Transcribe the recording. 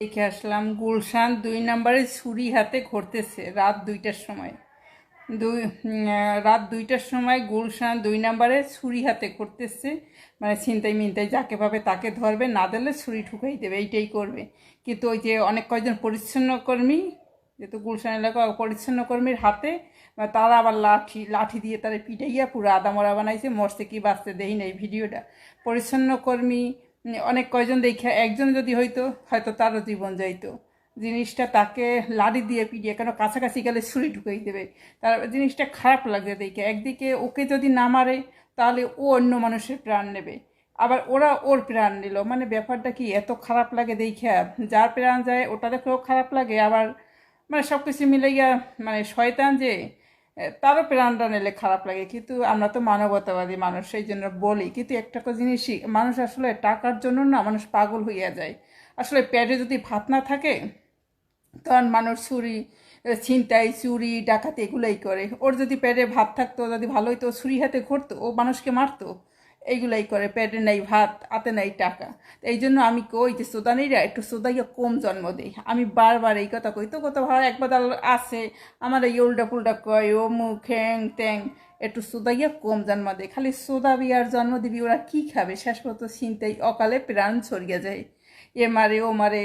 দেখে আসলাম গুলশান 2 নম্বরে ছুরি হাতে ঘুরতেছে রাত 2টার সময়। রাত 2টার সময় গুলশান 2 নম্বরে ছুরি হাতে ঘুরতেছে। মানে ছিনতাই মিনতাই যাকে পাবে তাকে ধরবে, না দিলে ছুরি ঠুকাই দেবে, এইটাই করবে। কিন্তু ওই যে অনেক কয়েকজন পরিচ্ছন্ন কর্মী, যেহেতু গুলশান এলাকা পরিচ্ছন্ন কর্মীর হাতে, তারা আবার লাঠি লাঠি দিয়ে তারা পিটাইয়া পুরো আদামরা বানাইছে। মরছে কি বাঁচতে দেই নাই ভিডিওটা। পরিচ্ছন্ন কর্মী অনেক কয়জন দেখে, একজন যদি হয়তো হয়তো তারও জীবন যাইতো। জিনিসটা তাকে লাড়ি দিয়ে পিটিয়ে, কেন কাছাকাছি গেলে ছুরি ঢুকাই দেবে। তার জিনিসটা খারাপ লাগে দেখে। একদিকে ওকে যদি না মারে তাহলে ও অন্য মানুষের প্রাণ নেবে, আবার ওরা ওর প্রাণ নিল। মানে ব্যাপারটা কি এত খারাপ লাগে দেখে, যার প্রাণ যায় ওটা দেখলেও খারাপ লাগে। আবার মানে সব কিছু মিলে গিয়া মানে শয়তান যে তারও প্রাণটা নিলে খারাপ লাগে। কিন্তু আমরা তো মানবতাবাদী মানুষ, সেই জন্য বলি। কিন্তু একটা জিনিসই, মানুষ আসলে টাকার জন্য না মানুষ পাগল হইয়া যায়। আসলে পেটে যদি ভাত না থাকে তখন মানুষ চুরি, ছিনতাই, চুরি, ডাকাতি এগুলোই করে। ওর যদি পেটে ভাত থাকতো, যদি ভালো হইতো, ছুরি হাতে ঘুরতো, ও মানুষকে মারতো। এইগুলাই করে, পেটে নাই ভাত, হাতে নাই টাকা। এই জন্য আমি কই যে সুদানিরা একটু সুদাইয়া কম জন্ম দেয়। আমি বারবার এই কথা কই। তো কত ভালো একবার আছে আমার এই উল্টা পুল্টা কয় ও মুখ হ্যাং ত্যাং। একটু সুদাইয়া কম জন্ম দেয়, খালি সুদাবি আর জন্ম দিবি, ওরা কি খাবে? শেষ পর্যন্ত ছিনতাই, অকালে প্রাণ ছড়িয়ে যায়। এ মারে ও মারে,